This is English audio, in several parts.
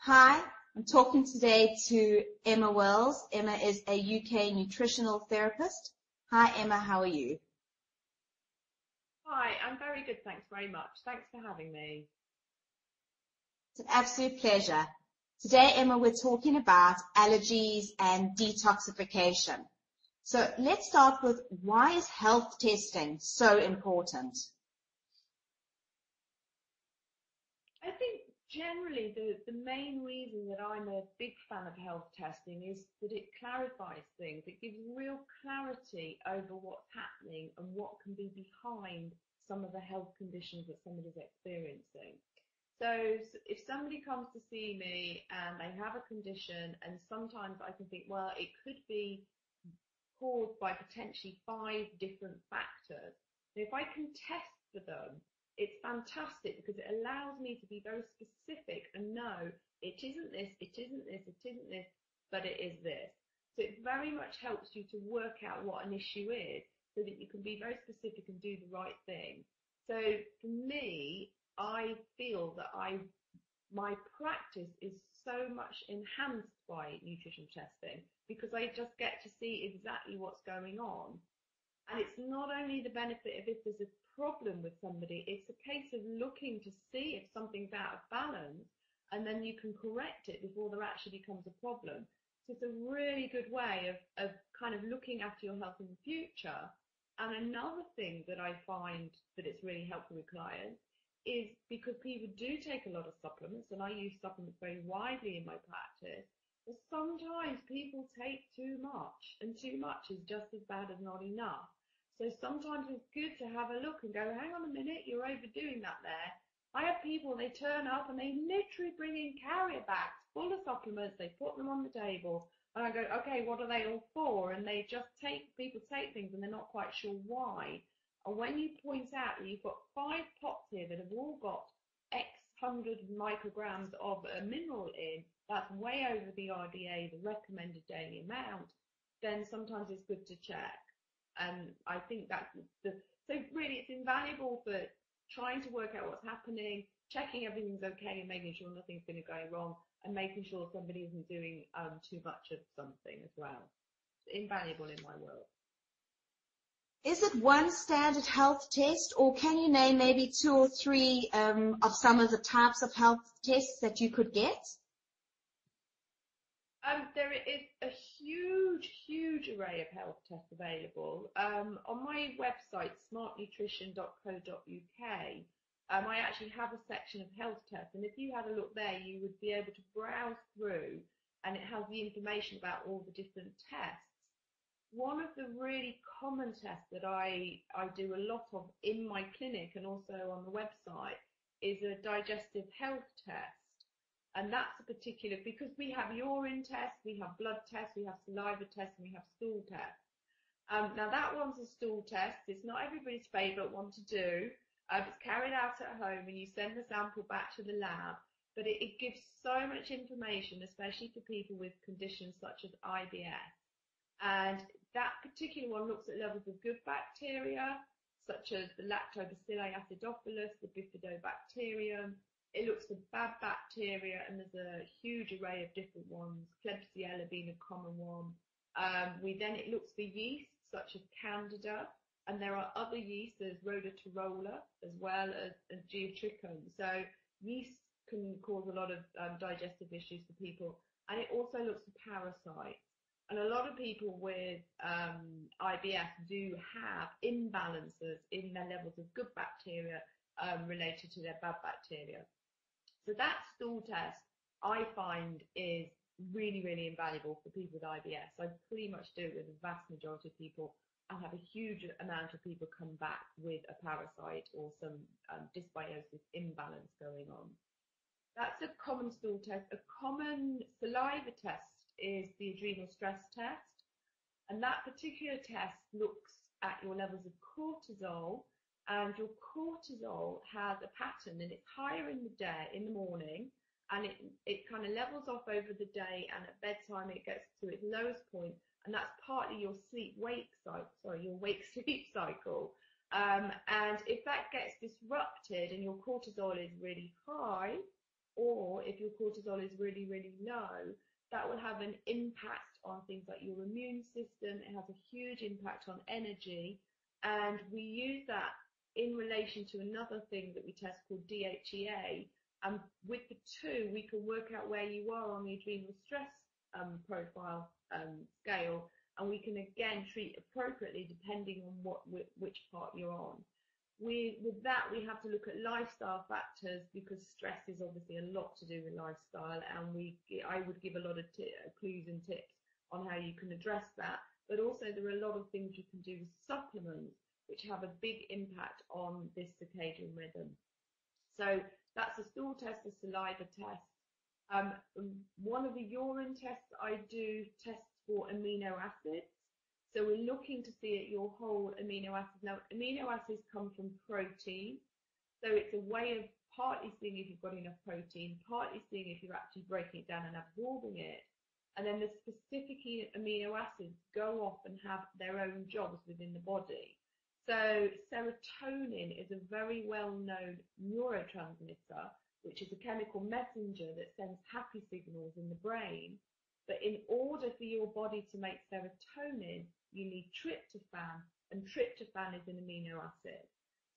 Hi, I'm talking today to Emma Wells. Emma is a UK nutritional therapist. Hi, Emma, how are you? Hi, I'm very good, thanks very much. Thanks for having me. It's an absolute pleasure. Today, Emma, we're talking about allergies and detoxification. So let's start with, why is health testing so important? I think generally the main reason that I'm a big fan of health testing is that it clarifies things. It gives real clarity over what's happening and what can be behind some of the health conditions that somebody's experiencing. So if somebody comes to see me and they have a condition, and sometimes I can think, well, it could be caused by potentially 5 different factors. And if I can test for them, it's fantastic because it allows me to be very specific and know it isn't this, it isn't this, it isn't this, but it is this. So it very much helps you to work out what an issue is so that you can be very specific and do the right thing. So for me, I feel that my practice is so much enhanced by nutrition testing because I just get to see exactly what's going on. And it's not only the benefit of if there's a problem with somebody, it's a case of looking to see if something's out of balance, and then you can correct it before there actually becomes a problem. So it's a really good way of kind of looking after your health in the future. And another thing that I find that it's really helpful with clients is because people do take a lot of supplements, and I use supplements very widely in my practice, but sometimes people take too much, and too much is just as bad as not enough. So sometimes it's good to have a look and go, hang on a minute, you're overdoing that there. I have people, they turn up and they literally bring in carrier bags full of supplements, they put them on the table, and I go, okay, what are they all for? And they just people take things and they're not quite sure why. And when you point out that you've got 5 pots here that have all got X hundred micrograms of a mineral in, that's way over the RDA, the recommended daily amount, then sometimes it's good to check. And I think that's so really it's invaluable for trying to work out what's happening, checking everything's okay and making sure nothing's going to go wrong, and making sure somebody isn't doing too much of something as well. It's invaluable in my world. Is it one standard health test, or can you name maybe 2 or 3 of some of the types of health tests that you could get? There is a huge array of health tests available. On my website, smartnutrition.co.uk, I actually have a section of health tests, and if you had a look there, you would be able to browse through, and it has the information about all the different tests. One of the really common tests that I do a lot of in my clinic and also on the website is a digestive health test. And that's a particular, because we have urine tests, we have blood tests, we have saliva tests, and we have stool tests. Now that one's a stool test. It's not everybody's favourite one to do. It's carried out at home and you send the sample back to the lab. But it gives so much information, especially for people with conditions such as IBS. And that particular one looks at levels of good bacteria, such as the Lactobacilli acidophilus, the Bifidobacterium. It looks for bad bacteria, and there's a huge array of different ones, Klebsiella being a common one. It looks for yeast, such as Candida, and there are other yeasts, there's Rhodotorula, as well as Geotrichum. So yeast can cause a lot of digestive issues for people, and it also looks for parasites. And a lot of people with IBS do have imbalances in their levels of good bacteria related to their bad bacteria. So that stool test, I find, is really invaluable for people with IBS. I pretty much do it with the vast majority of people, and have a huge amount of people come back with a parasite or some dysbiosis imbalance going on. That's a common stool test. A common saliva test is the adrenal stress test, and that particular test looks at your levels of cortisol, and your cortisol has a pattern, and it's higher in the day, in the morning, and it kind of levels off over the day, and at bedtime it gets to its lowest point, and that's partly your wake sleep cycle. And if that gets disrupted and your cortisol is really high, or if your cortisol is really, really low, that will have an impact on things like your immune system. It has a huge impact on energy. And we use that in relation to another thing that we test called DHEA. And with the two, we can work out where you are on the adrenal stress profile scale. And we can again treat appropriately depending on which part you're on. With that, we have to look at lifestyle factors, because stress is obviously a lot to do with lifestyle, and I would give a lot of clues and tips on how you can address that. But also there are a lot of things you can do with supplements which have a big impact on this circadian rhythm. So that's a stool test, a saliva test. One of the urine tests I do tests for amino acids. So we're looking to see at your whole amino acids. Now, amino acids come from protein. So it's a way of partly seeing if you've got enough protein, partly seeing if you're actually breaking it down and absorbing it. And then the specific amino acids go off and have their own jobs within the body. So serotonin is a very well-known neurotransmitter, which is a chemical messenger that sends happy signals in the brain. But in order for your body to make serotonin, you need tryptophan, and tryptophan is an amino acid.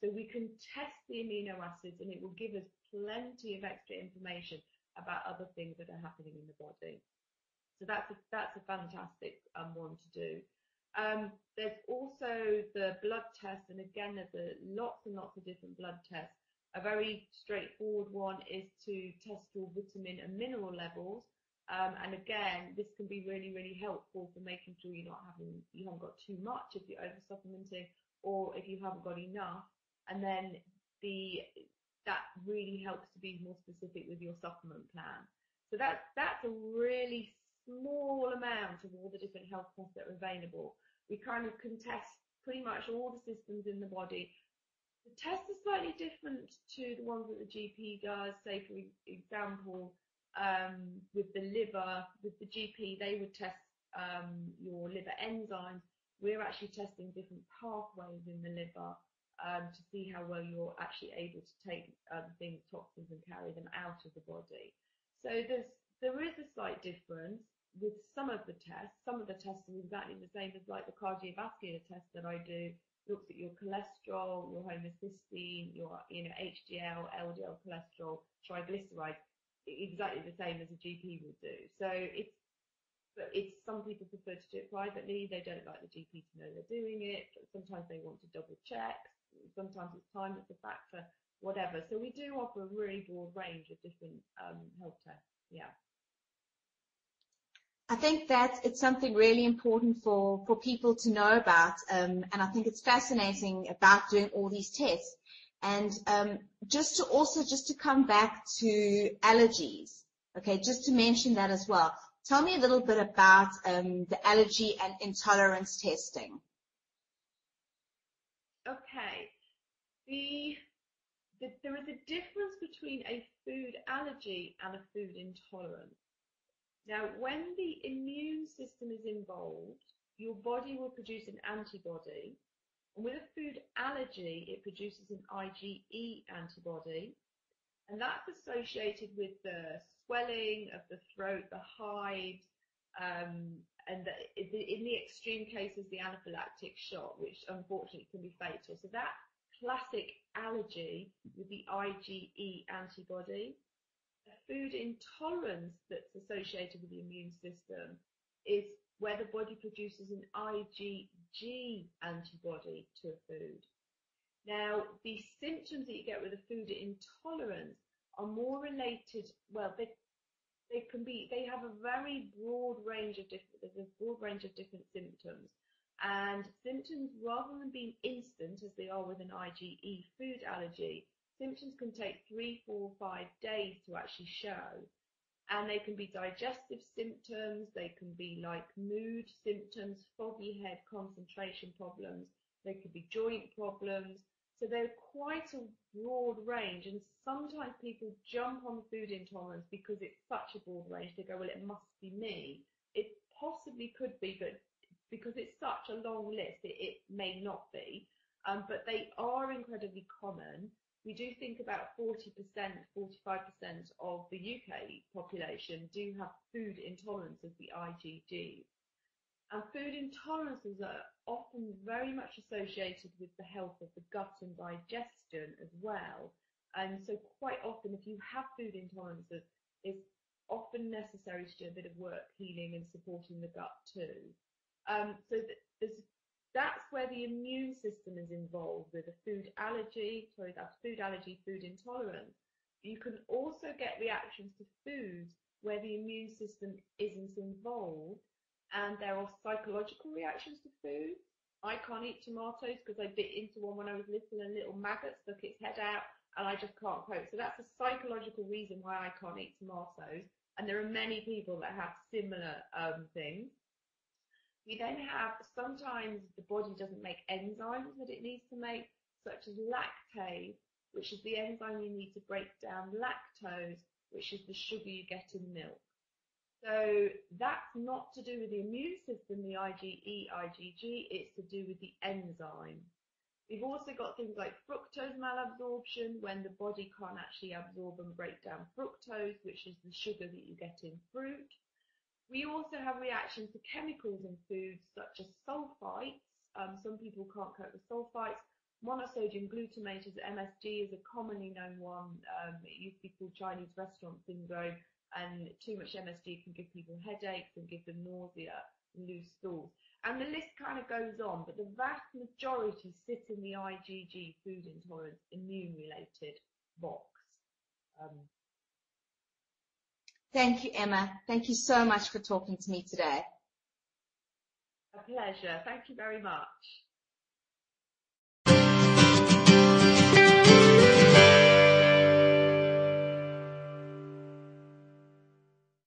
So we can test the amino acids, and it will give us plenty of extra information about other things that are happening in the body. So that's a fantastic one to do. There's also the blood test, and again, there's lots and lots of different blood tests. A very straightforward one is to test your vitamin and mineral levels. And again, this can be really, really helpful for making sure you haven't got too much if you're over supplementing, or if you haven't got enough. And then that really helps to be more specific with your supplement plan. So that's a really small amount of all the different health tests that are available. We kind of can test pretty much all the systems in the body. The tests are slightly different to the ones that the GP does. Say, for example, with the liver, with the GP, they would test your liver enzymes. We're actually testing different pathways in the liver to see how well you're actually able to take things, toxins, and carry them out of the body. So there is a slight difference with some of the tests. Some of the tests are exactly the same as like the cardiovascular test that I do. Looks at your cholesterol, your homocysteine, your HDL, LDL cholesterol, triglycerides, exactly the same as a GP would do. So it's some people prefer to do it privately. They don't like the GP to know they're doing it. Sometimes they want to double check. Sometimes it's time that's a factor, whatever. So we do offer a really broad range of different health tests. Yeah. I think that it's something really important for people to know about, and I think it's fascinating about doing all these tests. And just to come back to allergies, okay, just to mention that as well. Tell me a little bit about the allergy and intolerance testing. Okay. There is a difference between a food allergy and a food intolerance. Now, when the immune system is involved, your body will produce an antibody. And with a food allergy, it produces an IgE antibody. And that's associated with the swelling of the throat, the hives, and in the extreme cases, the anaphylactic shock, which unfortunately can be fatal. So that classic allergy with the IgE antibody. A food intolerance that's associated with the immune system is where the body produces an IgG antibody to a food. Now, the symptoms that you get with a food intolerance are more related, well, they have a very broad range of different symptoms. And symptoms, rather than being instant as they are with an IgE food allergy, symptoms can take 3, 4, 5 days to actually show. And they can be digestive symptoms, they can be like mood symptoms, foggy head, concentration problems, they could be joint problems. So they're quite a broad range, and sometimes people jump on food intolerance because it's such a broad range. They go, well, it must be me. It possibly could be, but because it's such a long list, it may not be. But they are incredibly common. we do think about 40%, 45% of the UK population do have food intolerance of the IgG. And food intolerances are often very much associated with the health of the gut and digestion as well. And so quite often, if you have food intolerances, it's often necessary to do a bit of work healing and supporting the gut too. That's where the immune system is involved with a food allergy, food intolerance. You can also get reactions to foods where the immune system isn't involved, and there are psychological reactions to food. I can't eat tomatoes because I bit into one when I was little and little maggot stuck its head out and I just can't cope. So that's a psychological reason why I can't eat tomatoes. And there are many people that have similar things. We then have, sometimes the body doesn't make enzymes that it needs to make, such as lactase, which is the enzyme you need to break down lactose, which is the sugar you get in milk. So that's not to do with the immune system, the IgE, IgG, it's to do with the enzyme. We've also got things like fructose malabsorption, when the body can't actually absorb and break down fructose, which is the sugar that you get in fruit. We also have reactions to chemicals in foods such as sulfites. Some people can't cope with sulfites. Monosodium glutamate, MSG, is a commonly known one. It used to be called Chinese restaurant syndrome, and too much MSG can give people headaches and give them nausea and loose stools. And the list kind of goes on, but the vast majority sit in the IgG, food intolerance, immune-related box. Thank you, Emma. Thank you so much for talking to me today. A pleasure. Thank you very much.